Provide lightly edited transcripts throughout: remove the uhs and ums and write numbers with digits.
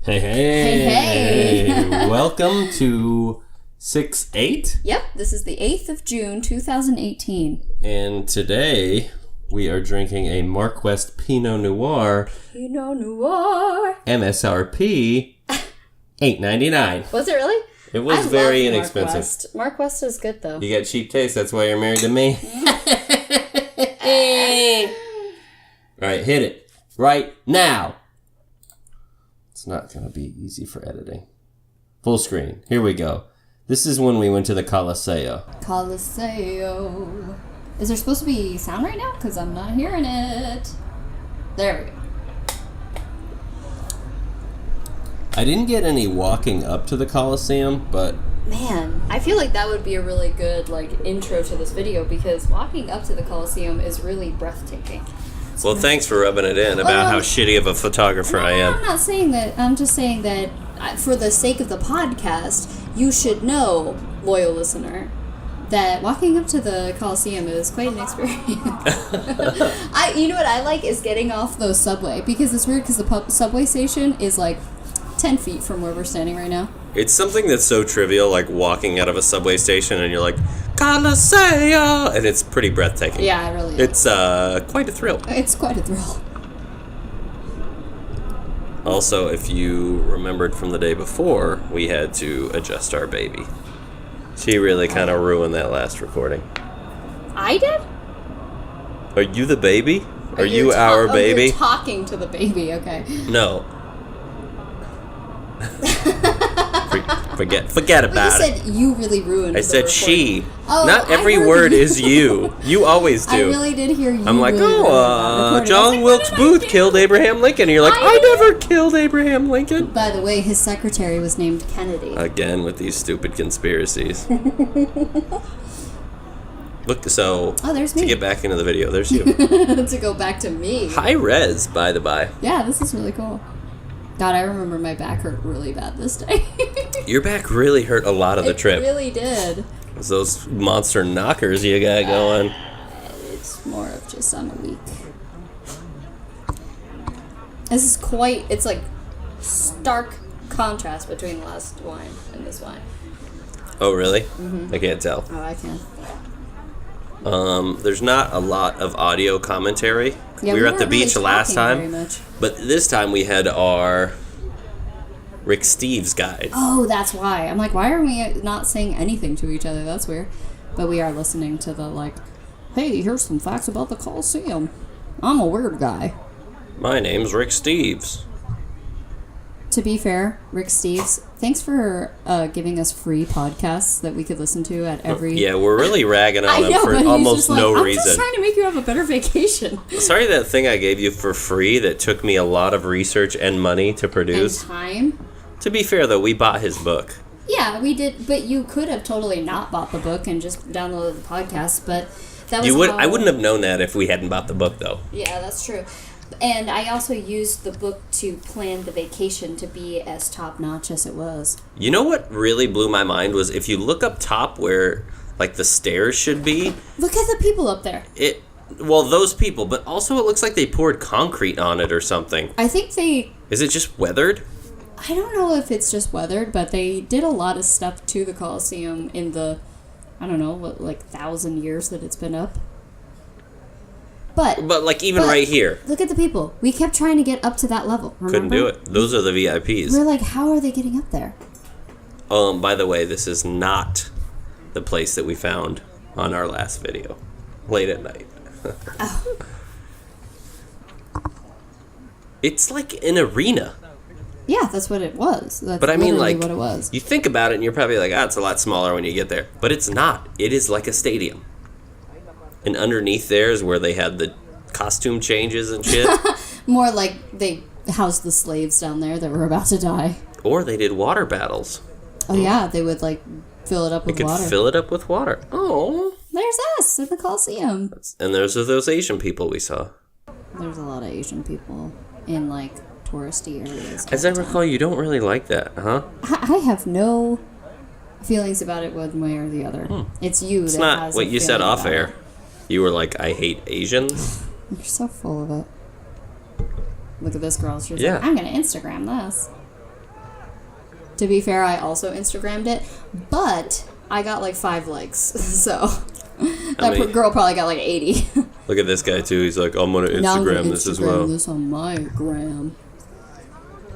Hey. Hey. Welcome to 6-8. Yep, this is the 8th of June, 2018. And today we are drinking a Mark West Pinot Noir. Pinot Noir. MSRP $8.99. Was it really? It was very inexpensive. Mark West is good, though. You got cheap taste, that's why you're married to me. Alright, hit it. Right now. It's not going to be easy for editing. Full screen. Here we go. This is when we went to the Coliseo. Coliseo. Is there supposed to be sound right now? Because I'm not hearing it. There we go. I didn't get any walking up to the Coliseum, but... Man, I feel like that would be a really good intro to this video because walking up to the Coliseum is really breathtaking. Well, thanks for rubbing it in about how shitty of a photographer I am. I'm not saying that. I'm just saying that for the sake of the podcast, you should know, loyal listener, that walking up to the Coliseum is quite an experience. You know what I like is getting off the subway because it's weird because the subway station is 10 feet from where we're standing right now. It's something that's so trivial, like walking out of a subway station and you're like, Coliseo! And it's pretty breathtaking. Yeah, it really It's is. quite a thrill. It's quite a thrill. Also, if you remembered from the day before, we had to adjust our baby. She really kind of ruined that last recording. I did? Are you the baby? Are you our baby? You're talking to the baby, okay. No. Forget about it. You said you really ruined I said she. Oh, Not every word is you. You always do. I really did hear you. I'm like, really John Wilkes Booth killed Abraham Lincoln. And you're like, I never killed Abraham Lincoln. By the way, his secretary was named Kennedy. Again with these stupid conspiracies. Look, so there's me. To get back into the video, there's you. To go back to me. High res, by the by. Yeah, this is really cool. God, I remember my back hurt really bad this day. Your back really hurt a lot of the trip. It really did. It's those monster knockers you got going. It's more of just I'm weak. This is it's stark contrast between the last wine and this wine. Oh, really? Mm-hmm. I can't tell. Oh, I can. There's not a lot of audio commentary. Yeah, we were at the beach really last time, very much. but this time we had our Rick Steves guide. Oh, that's why. I'm like, why are we not saying anything to each other? That's weird. But we are listening to the hey, here's some facts about the Coliseum. I'm a weird guy. My name's Rick Steves. To be fair, Rick Steves, thanks for giving us free podcasts that we could listen to at every... Yeah, we're really ragging on him for but almost no I'm reason. just trying to make you have a better vacation. Sorry that thing I gave you for free that took me a lot of research and money to produce. And time. To be fair, though, we bought his book. Yeah, we did, but you could have totally not bought the book and just downloaded the podcast, but that was I wouldn't have known that if we hadn't bought the book, though. Yeah, that's true. And I also used the book to plan the vacation to be as top-notch as it was. You know what really blew my mind was if you look up top where, the stairs should be... Look at the people up there. Well, those people, but also it looks like they poured concrete on it or something. I think they... Is it just weathered? I don't know if it's just weathered, but they did a lot of stuff to the Coliseum in the, 1,000 years that it's been up. But even right here. Look at the people. We kept trying to get up to that level. Remember? Couldn't do it. Those are the VIPs. We're like, how are they getting up there? By the way, this is not the place that we found on our last video. Late at night. Oh. It's like an arena. Yeah, that's what it was. That's what it was. You think about it and you're probably like, it's a lot smaller when you get there. But it's not. It is like a stadium. And underneath there is where they had the costume changes and shit. More like they housed the slaves down there that were about to die. Or they did water battles. Oh, yeah. They would, fill it up with water. They could fill it up with water. Oh. There's us at the Coliseum. And there's those Asian people we saw. There's a lot of Asian people in, touristy areas. As I recall, you don't really like that, huh? I have no feelings about it one way or the other. It's you it's that not has what a you said feeling off about air. it. You were like, I hate Asians. You're so full of it. look at this girl. She was Yeah. like, I'm going to Instagram this. To be fair, I also Instagrammed it, but I got like 5 likes. So that girl probably got like 80. Look at this guy too. He's like, I'm gonna Instagram this as well. This on my gram.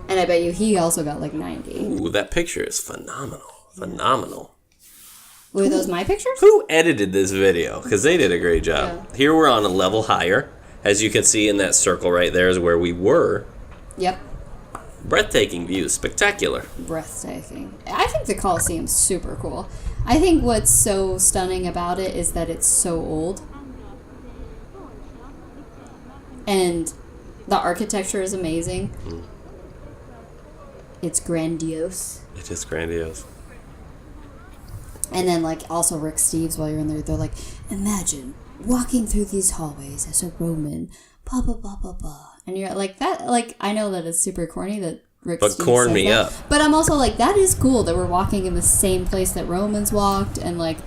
And I bet you he also got like 90. Ooh, that picture is phenomenal. Phenomenal. Were those my pictures? Who edited this video? Because they did a great job. Yeah. Here we're on a level higher. As you can see in that circle right there is where we were. Yep. Breathtaking view. Spectacular. Breathtaking. I think the Coliseum's super cool. I think what's so stunning about it is that it's so old. And the architecture is amazing. It's grandiose. It is grandiose. And then, like, also Rick Steves, while you're in there, they're like, imagine walking through these hallways as a Roman, blah, blah, blah, blah, blah. And you're like, that, like, I know that it's super corny that Rick But Steves corn says me that, up. But I'm also like, that is cool that we're walking in the same place that Romans walked, and, like,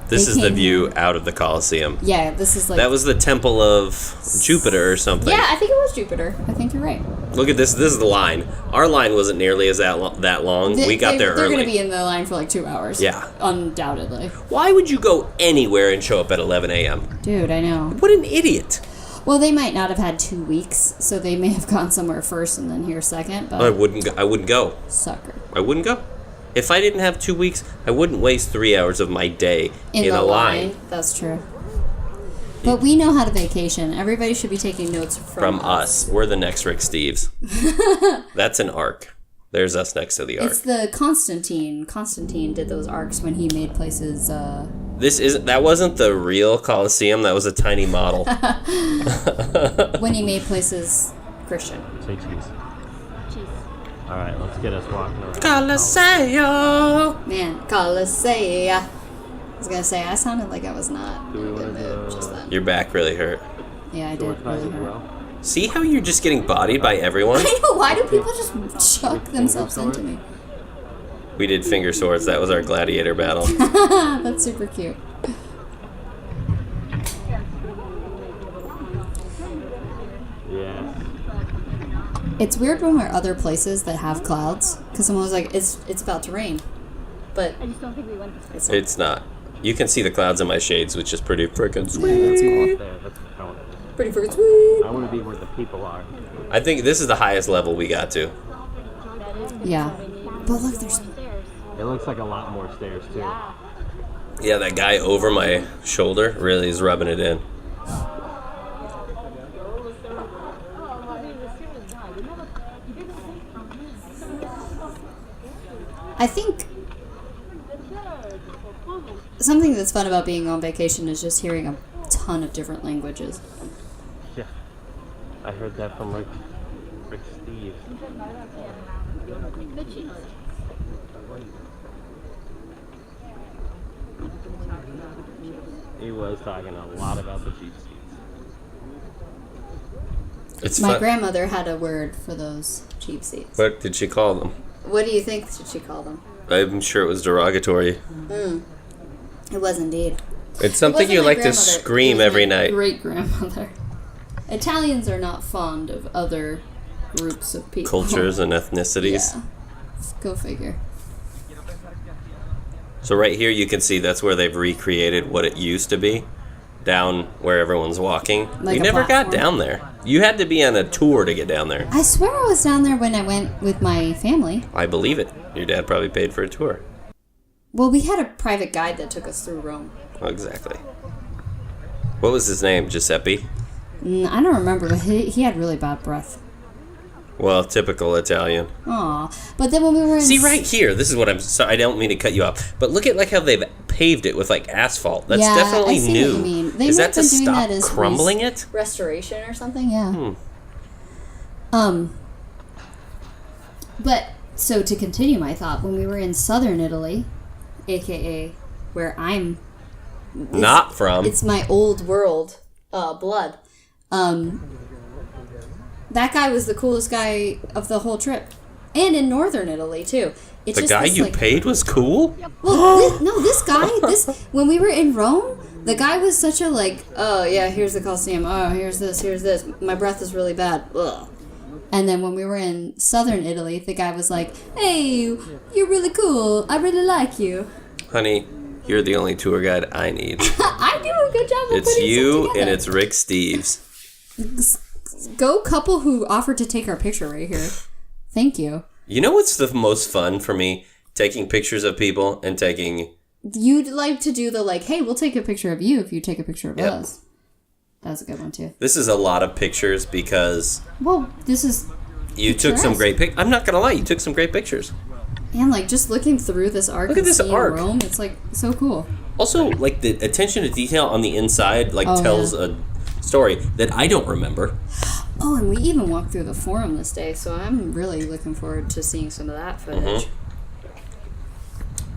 This they is the came view here. out of the Colosseum. Yeah, this is like... That was the Temple of Jupiter or something. Yeah, I think it was Jupiter. I think you're right. Look at this. This is the line. Our line wasn't nearly as that long. We got there They're early. going to be in the line for like 2 hours. Yeah. Undoubtedly. Why would you go anywhere and show up at 11 a.m.? Dude, I know. What an idiot. Well, they might not have had 2 weeks, so they may have gone somewhere first and then here second, but... I wouldn't go. Sucker. I wouldn't go. If I didn't have 2 weeks, I wouldn't waste 3 hours of my day in the a line. That's true. But we know how to vacation. Everybody should be taking notes From us. We're the next Rick Steves. That's an arc. There's us next to the arc. It's the Constantine. Constantine did those arcs when he made places... That wasn't the real Colosseum. That was a tiny model. when he made places Christian. Say cheese. All right, let's get us walking around. Colosseum. Man, Colosseum. I was gonna say, I sounded like I was not Do we in a wanna good mood do, just then. Your back really hurt. Yeah, I Door did ties really as hurt. well. See how you're just getting bodied by everyone? I know, why do people just chuck themselves into me? We did finger swords. That was our gladiator battle. That's super cute. Yeah. It's weird when we're other places that have clouds, because I'm always like, it's about to rain. But I just don't think we went this It's not. You can see the clouds in my shades, which is pretty freaking yeah, sweet. that's cool. Up there. That's what I want to do. Pretty freaking sweet. I want to be where the people are. I think this is the highest level we got to. Yeah. But look, there's... It looks like a lot more stairs too. Yeah, that guy over my shoulder really is rubbing it in. I think something that's fun about being on vacation is just hearing a ton of different languages. Yeah. I heard that from Rick Steves. The cheese. He was talking a lot about the cheap seats. It's My fun. grandmother had a word for those cheap seats. What did she call them? What do you think she called them? I'm sure it was derogatory. It was indeed. It's something you like to scream every night. Great grandmother. Italians are not fond of other groups of people. Cultures and ethnicities. Yeah. Go figure. So right here you can see that's where they've recreated what it used to be. Down where everyone's walking. Like You a never got platform? down there. You had to be on a tour to get down there. I swear I was down there when I went with my family. I believe it. Your dad probably paid for a tour. Well, we had a private guide that took us through Rome. Oh, exactly. What was his name? Giuseppe? I don't remember, but he had really bad breath. Well, typical Italian. Aw. But then when we were in... See right here, this is what I'm sorry, I don't mean to cut you off, but look at like how they've paved it with like asphalt. That's Yeah, definitely I see new. what you mean. They Is might that have to been doing stop that as crumbling it? restoration or something, yeah. Hmm. But, so to continue my thought, when we were in southern Italy, aka where I'm... Not from. It's my old world blood. That guy was the coolest guy of the whole trip. And in northern Italy, too. It's The just guy this, you like, paid was cool? Well, this guy, when we were in Rome, the guy was such a like, oh yeah, here's the Colosseum, oh here's this, my breath is really bad, ugh. And then when we were in southern Italy, the guy was like, "Hey, you're really cool. I really like you." Honey, you're the only tour guide I need. I do a good job of It's putting you stuff and together. it's Rick Steves. Go couple who offered to take our picture right here. Thank you. You know what's the most fun for me? Taking pictures of people and taking... You'd like to do the like, hey, we'll take a picture of you if you take a picture of Yep. us. That's a good one too. This is a lot of pictures because Well, this is you took some Picturesque. great pic. I'm not gonna lie, you took some great pictures. and like just looking through this arc Look at and this seeing arc. Rome, it's like so cool. Also, like the attention to detail on the inside, like Oh, tells yeah. a story that I don't remember. Oh, and we even walked through the forum this day, so I'm really looking forward to seeing some of that footage.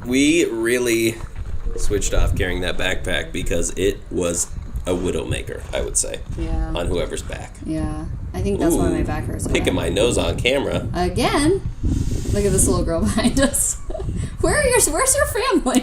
We really switched off carrying that backpack because it was a widowmaker, I would say, Yeah. on whoever's back. Yeah. I think that's why my back hurts. so Picking bad. my nose on camera. Again. Look at this little girl behind us. Where's your family?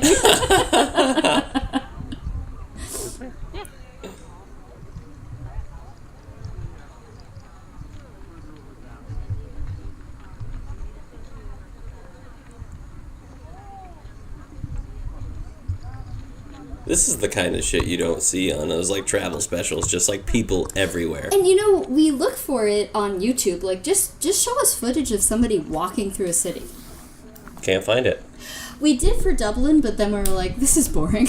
This is the kind of shit you don't see on those like travel specials, just like people everywhere. And you know, we look for it on YouTube. Like, just show us footage of somebody walking through a city. Can't find it. We did for Dublin, but then we were like, this is boring.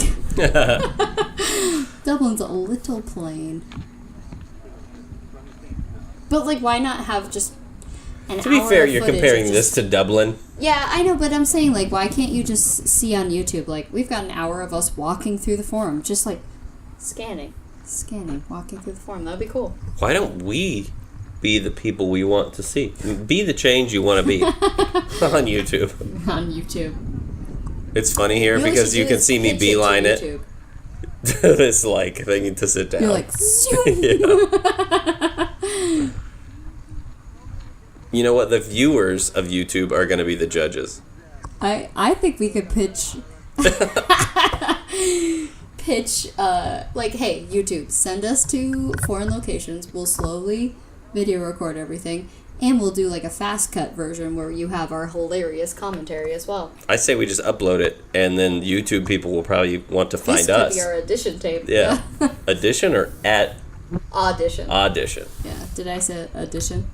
Dublin's a little plain. But like, why not have just an To be hour fair, of you're footage comparing of this to Dublin. Yeah, I know, but I'm saying, like, why can't you just see on YouTube, like, we've got an hour of us walking through the forum, just, like, scanning, walking through the forum. That'd be cool. Why don't we be the people we want to see? Be the change you want to be on YouTube. On YouTube. It's funny here You know what because should you do can is see me pitch to beeline it YouTube. to this like thing to sit down. You're like, Yeah. You know what? The viewers of YouTube are going to be the judges. I think we could pitch, like, hey, YouTube, send us to foreign locations. We'll slowly video record everything. And we'll do, like, a fast cut version where you have our hilarious commentary as well. I say we just upload it, and then YouTube people will probably want to find This us. could be our audition tape. Yeah. Audition or at Audition. audition? Yeah. Did I say audition?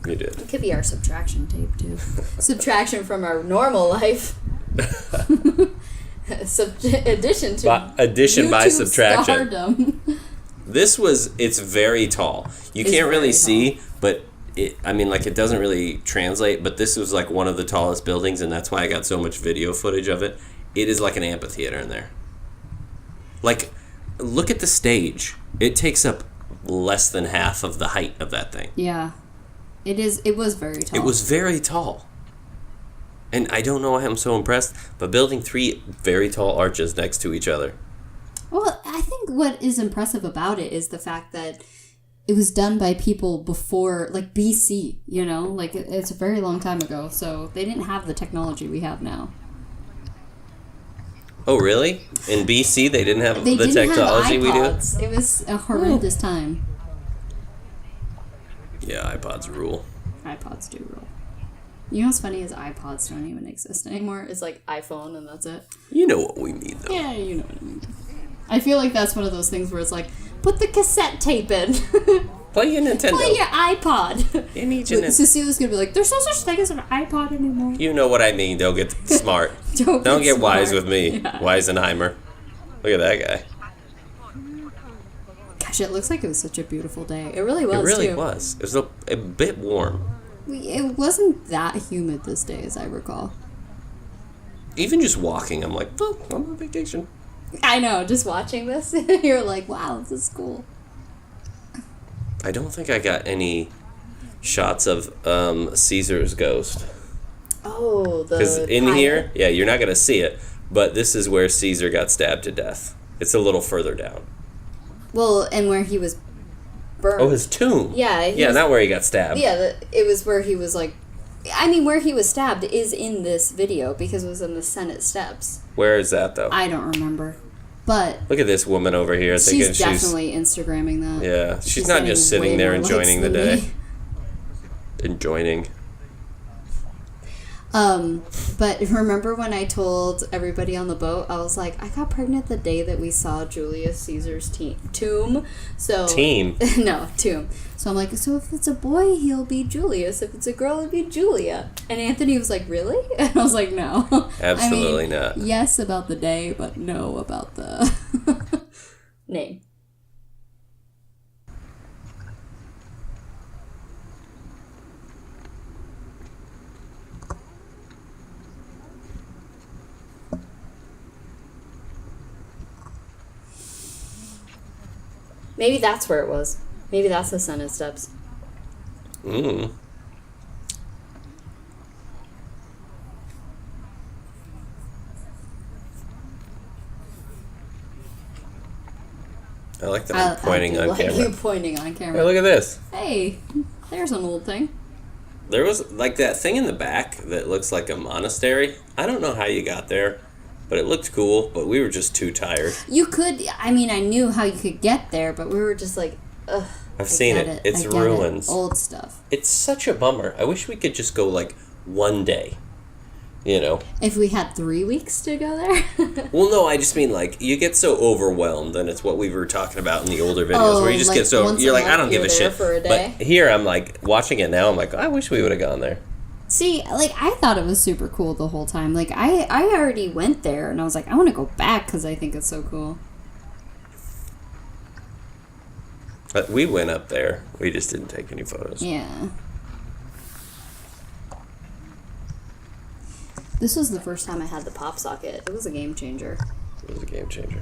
You did. It could be our subtraction tape, too. Subtraction from our normal life. Addition to Addition by YouTube subtraction. stardom. It's very tall. You It's can't really very see, but it doesn't really translate, but this was like one of the tallest buildings, and that's why I got so much video footage of it. It is like an amphitheater in there. Like, look at the stage. It takes up less than half of the height of that thing. Yeah. It was very tall. It was very tall. And I don't know why I'm so impressed, but building 3 very tall arches next to each other. Well, I think what is impressive about it is the fact that it was done by people before, like, BC, you know? Like, it's a very long time ago, so they didn't have the technology we have now. Oh, really? In BC, they didn't have They the didn't technology have we do? iPods. It was a horrendous time. Yeah, iPods rule. iPods do rule. You know what's funny is iPods don't even exist anymore. It's like iPhone and that's it. You know what we mean, though. Yeah, you know what I mean. I feel like that's one of those things where it's like, put the cassette tape in. Play your Nintendo. Play your iPod. You need your Nintendo. Cecilia's gonna be like, there's no such thing as an iPod anymore. You know what I mean. Don't get smart. Don't get smart. wise with me. Yeah. Weisenheimer. Look at that guy. Gosh, it looks like it was such a beautiful day. It really was, It really too. was. It was a bit warm. It wasn't that humid this day, as I recall. Even just walking, I'm like, oh, I'm on vacation. I know, just watching this, you're like, wow, this is cool. I don't think I got any shots of Caesar's ghost. Oh, the Because in pilot. here, yeah, you're not going to see it, but this is where Caesar got stabbed to death. It's a little further down. Well, and where he was burned. Oh, his tomb. Yeah, he was- not where he got stabbed. Yeah, it was where he was like... I mean, where he was stabbed is in this video because it was in the Senate steps. Where is that, though? I don't remember. But Look at this woman over here thinking she's definitely Instagramming that. Yeah, she's not getting just sitting way there more likes enjoying the than day. me. Enjoying. But remember when I told everybody on the boat, I was like, I got pregnant the day that we saw Julius Caesar's tomb. So Team. No, tomb. So I'm like, so if it's a boy, he'll be Julius. If it's a girl, it'll be Julia. And Anthony was like, really? And I was like, no. Absolutely not. Yes about the day, but no about the name. Maybe that's where it was. Maybe that's the Senate steps. Mm. I like that I'm pointing I do on like camera. you pointing on camera. Hey, look at this. Hey, there's an old thing. There was like that thing in the back that looks like a monastery. I don't know how you got there, but it looked cool, but we were just too tired. You could, I mean, I knew how you could get there, but we were just like, ugh. I've seen it. It's ruins. Old stuff. It's such a bummer. I wish we could just go like one day. You know? If we had 3 weeks to go there? Well, no, I just mean like you get so overwhelmed, and it's what we were talking about in the older videos, where you just like get so once you're a like, I month don't give you're a there shit. for a day. But here, I'm like watching it now. I'm like, I wish we would have gone there. See, like, I thought it was super cool the whole time. Like, I already went there, and I was like, I want to go back because I think it's so cool. But we went up there. We just didn't take any photos. Yeah. This was the first time I had the pop socket. It was a game changer. It was a game changer.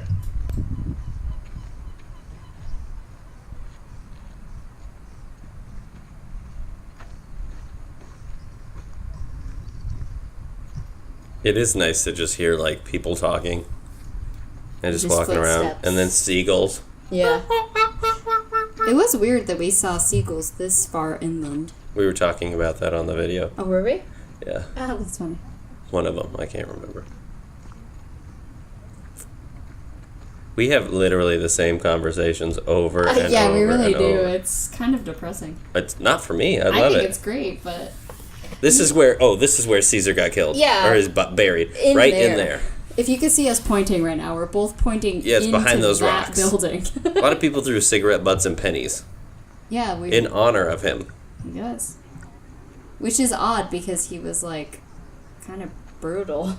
It is nice to just hear like people talking and just walking around, footsteps. and then seagulls. Yeah. It was weird that we saw seagulls this far inland. We were talking about that on the video. Oh, were we? Yeah, Oh, that's funny. one of them. I can't remember. We have literally the same conversations over and Yeah, over we really and do. over. It's kind of depressing. It's not for me. I I love think it. it's great, but This is where Caesar got killed. Yeah. Or his butt buried. In right there. in there. if you could see us pointing right now, we're both pointing Yeah, it's into behind those that rocks. building. A lot of people threw cigarette butts and pennies Yeah, we in honor of him. Yes. Which is odd because he was like kind of brutal.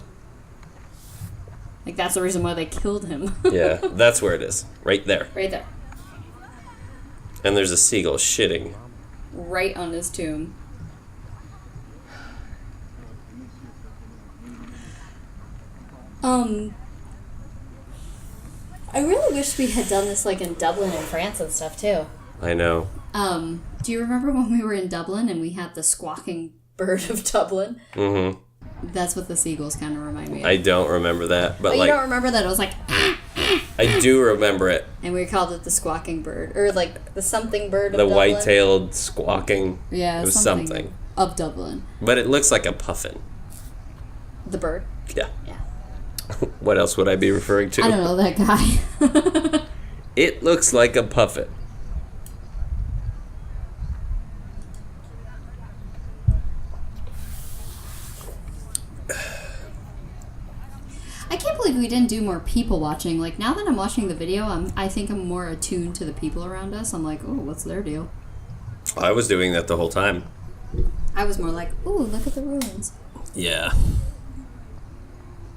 Like that's the reason why they killed him. Yeah, that's where it is. Right there. Right there. And there's a seagull shitting. Right on his tomb. I really wish we had done this like in Dublin and France and stuff too. I know. Do you remember when we were in Dublin and we had the squawking bird of Dublin? Mm-hmm. That's what the seagulls kind of remind me of. I don't remember that, but But like you don't remember that? It was like, I do remember it. and we called it the squawking bird, or like the something bird of The Dublin. white-tailed squawking. Yeah, It was something. of Dublin. But it looks like a puffin. The bird. Yeah. Yeah. What else would I be referring to? I don't know that guy. It looks like a puffin. I can't believe we didn't do more people watching. Like now that I'm watching the video, I think I'm more attuned to the people around us. I'm like, oh, what's their deal? I was doing that the whole time. I was more like, ooh, look at the ruins. Yeah.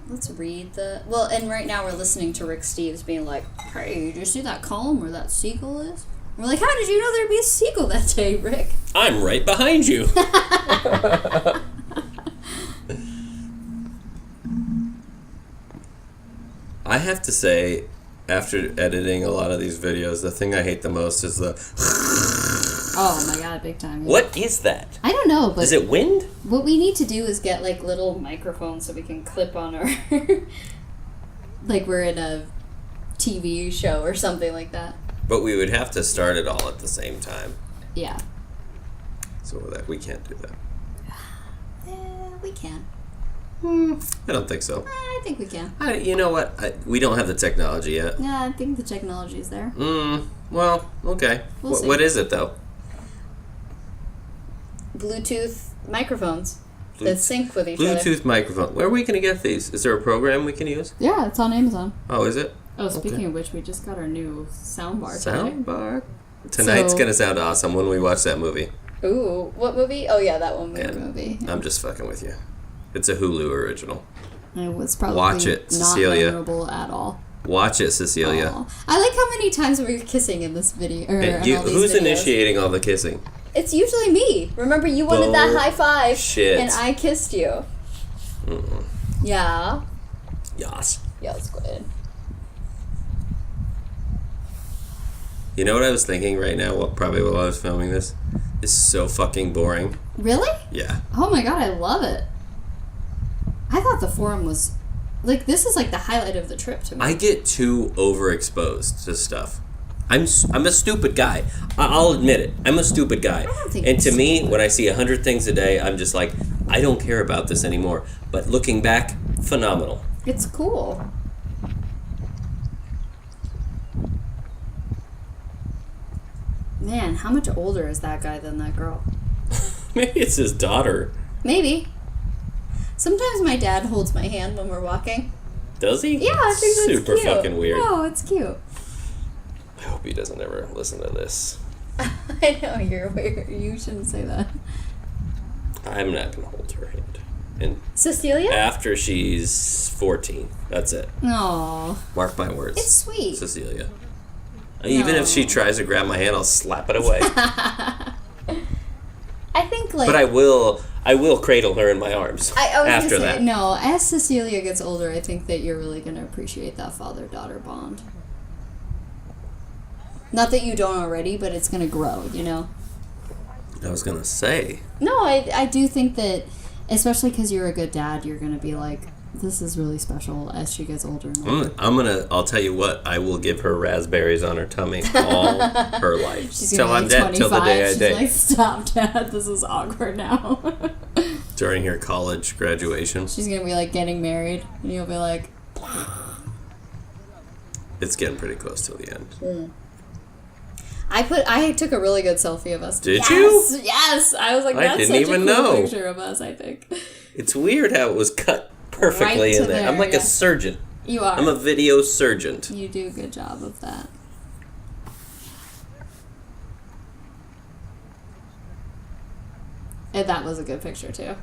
Let's read the... Well, and right now we're listening to Rick Steves being like, hey, did you see that column where that seagull is? We're like, how did you know there'd be a seagull that day, Rick? I'm right behind you. I have to say, after editing a lot of these videos, the thing I hate the most is the... Oh my god, big time. Yeah. What is that? I don't know, but... Is it wind? What we need to do is get, like, little microphones so we can clip on our... like we're in a TV show or something like that. But we would have to start it all at the same time. Yeah. So that we can't do that. We can. I don't think so. I think we can. You know what? We don't have the technology yet. Yeah, I think the technology is there. Well, okay. We'll see. What is it, though? Bluetooth microphones that sync with each other. Bluetooth microphone. Where are we going to get these? Is there a program we can use? Yeah, it's on Amazon. Oh, is it? Oh, speaking of which, we just got our new soundbar today. Soundbar? Tonight's going to sound awesome when we watch that movie. Ooh, what movie? Oh, yeah, that one movie. I'm just fucking with you. It's a Hulu original. It was probably Watch it, not Cecilia. memorable at all. Watch it, Cecilia. Aw. I like how many times we were kissing in this video. Who's initiating all the kissing? It's usually me. Remember, you wanted that high five, shit. and I kissed you. Yeah. Yas. Yeah, it's good. You know what I was thinking right now? Probably while I was filming this, is so fucking boring. Really? Yeah. Oh my god, I love it. I thought the forum was like, this is like the highlight of the trip to me. I get too overexposed to stuff. I'm a stupid guy. I'll admit it. I'm a stupid guy. I don't think And you're to me, when I see 100 things a day, I'm just like, I don't care about this anymore. But looking back, phenomenal. It's cool. Man, how much older is that guy than that girl? Maybe it's his daughter. Maybe. Sometimes my dad holds my hand when we're walking. Does he? Yeah, I think that's super cute. fucking weird. No, it's cute. I hope he doesn't ever listen to this. I know, you're weird. You shouldn't say that. I'm not gonna hold her hand. And Cecilia? after she's 14, that's it. No. Mark my words. It's sweet. Cecilia. Even if she tries to grab my hand, I'll slap it away. I think, like... But I will cradle her in my arms I was after gonna say, that. no, as Cecilia gets older, I think that you're really going to appreciate that father-daughter bond. Not that you don't already, but it's going to grow, you know? I was gonna say. No, I do think that, especially because you're a good dad, you're going to be like, this is really special as she gets older and older. I'll tell you what, I will give her raspberries on her tummy all her life. She's gonna be like 25. Till the day I She's die. like, stop, Dad, this is awkward now. During her college graduation. She's going to be like getting married, and you'll be like... It's getting pretty close till the end. I took a really good selfie of us. Did you? Yes! I was like, that's didn't such even a cool know. picture of us, I think. It's weird how it was cut perfectly Right to in there. there, I'm like yeah. a surgeon. You are. I'm a video surgeon. You do a good job of that. And that was a good picture, too.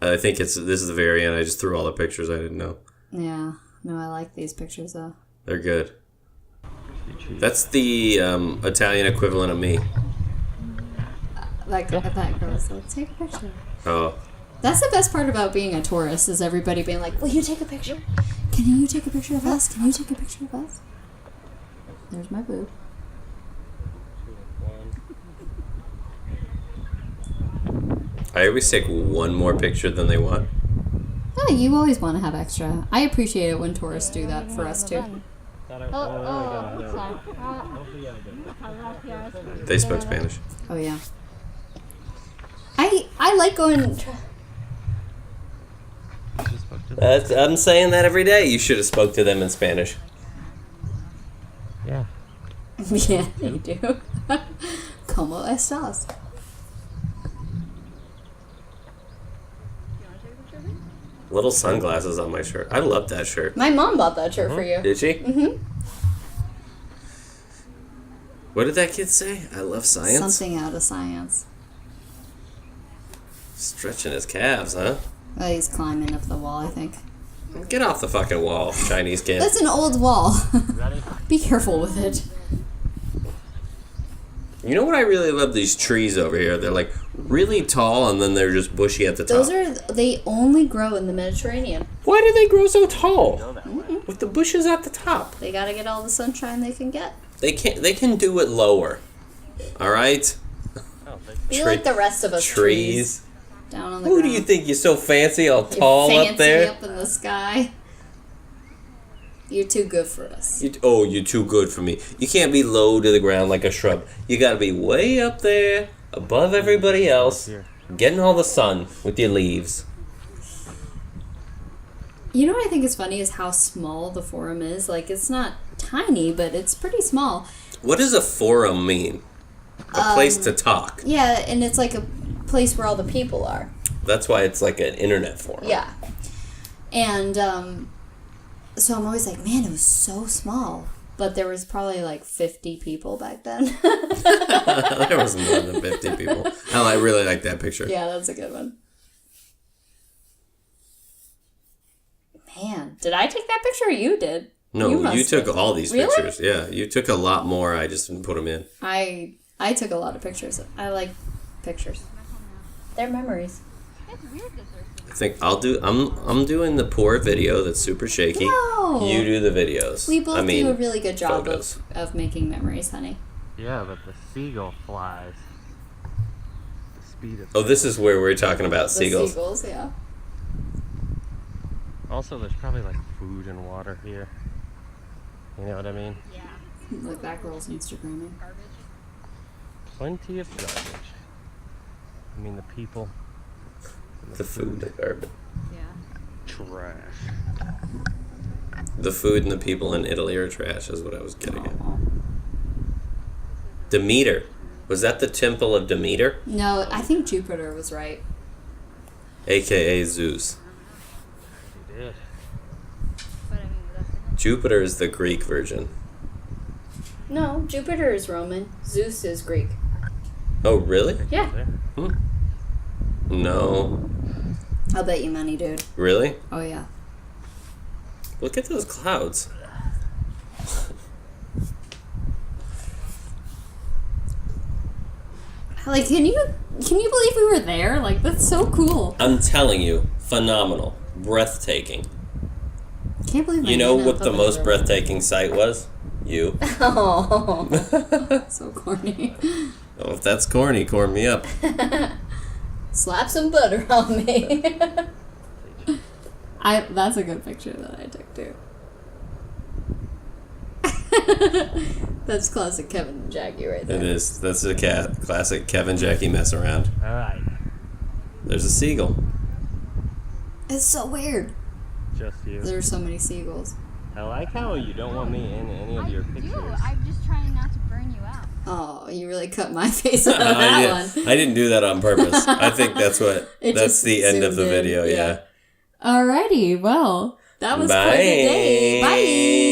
I think this is the very end. I just threw all the pictures I didn't know. Yeah. No, I like these pictures, though. They're good. That's the Italian equivalent of me. That girl's like, take a picture. Oh. That's the best part about being a tourist, is everybody being like, will you take a picture? Can you take a picture of us? Can you take a picture of us? There's my boob. I always take one more picture than they want. Oh, you always want to have extra. I appreciate it when tourists do that for us, too. They spoke Spanish. Oh, yeah. I like going... I'm saying that every day. You should have spoke to them in Spanish. Yeah. Yeah, you do. ¿Cómo estás? Little sunglasses on my shirt. I love that shirt. My mom bought that shirt for you. Did she? Mm-hmm. What did that kid say? I love science. Something out of science. Stretching his calves, huh? Oh, he's climbing up the wall, I think. Get off the fucking wall, Chinese kid. That's an old wall. Be careful with it. You know what I really love? These trees over here. They're like really tall and then they're just bushy at the top. They only grow in the Mediterranean. Why do they grow so tall? With the bushes at the top. They gotta get all the sunshine they can get. They can do it lower. Alright? Be like the rest of us trees. Down on the Who ground. do you think you're so fancy, all You're tall fancy up there? up in the sky. You're too good for us. You're too good for me. You can't be low to the ground like a shrub. You gotta be way up there, above everybody else. Getting all the sun with your leaves. You know what I think is funny is how small the forum is. Like, it's not tiny, but it's pretty small. What does a forum mean? A place to talk. Yeah, and it's like a place where all the people are. That's why it's like an internet forum. Yeah. And so I'm always like, man, it was so small. But there was probably like 50 people back then. There was more than 50 people. I really like that picture. Yeah, that's a good one. Man, did I take that picture or you did? No, you took all these Really? pictures. Yeah, you took a lot more. I just didn't put them in. I took a lot of pictures. I like pictures. They're memories. I think I'm doing the poor video that's super shaky. No. You do the videos. We both do a really good job photos. of making memories, honey. Yeah, but the seagull flies. The speed of. Oh, this is where we're talking about The seagulls. seagulls, yeah. Also, there's probably like food and water here. You know what I mean? Like that girl's Instagramming. Plenty of garbage. I mean, the people. The food, the garbage. Trash. The food and the people in Italy are trash, is what I was getting at. Demeter. Was that the temple of Demeter? No, I think Jupiter was right. AKA Zeus. You did. Jupiter is the Greek version. No, Jupiter is Roman. Zeus is Greek. Oh, really? Yeah. There. No. I'll bet you money, dude. Really? Oh, yeah. Look at those clouds. Like, can you believe we were there? Like, that's so cool. I'm telling you, phenomenal. Breathtaking. Can't believe You know what the most breathtaking sight was? You. Oh, so corny. Oh, if that's corny, corn me up. Slap some butter on me. That's a good picture that I took too. That's classic Kevin and Jackie right there. It is. That's a classic Kevin Jackie mess around. Alright. There's a seagull. It's so weird. Just you. There's so many seagulls. I like how you don't want me in any of your pictures. I'm just trying not to burn you out. Oh, you really cut my face out of that one. I didn't do that on purpose. I think that's what. It That's just the end of the zoomed in, video. Yeah. Alrighty, well, that was quite a day. Bye.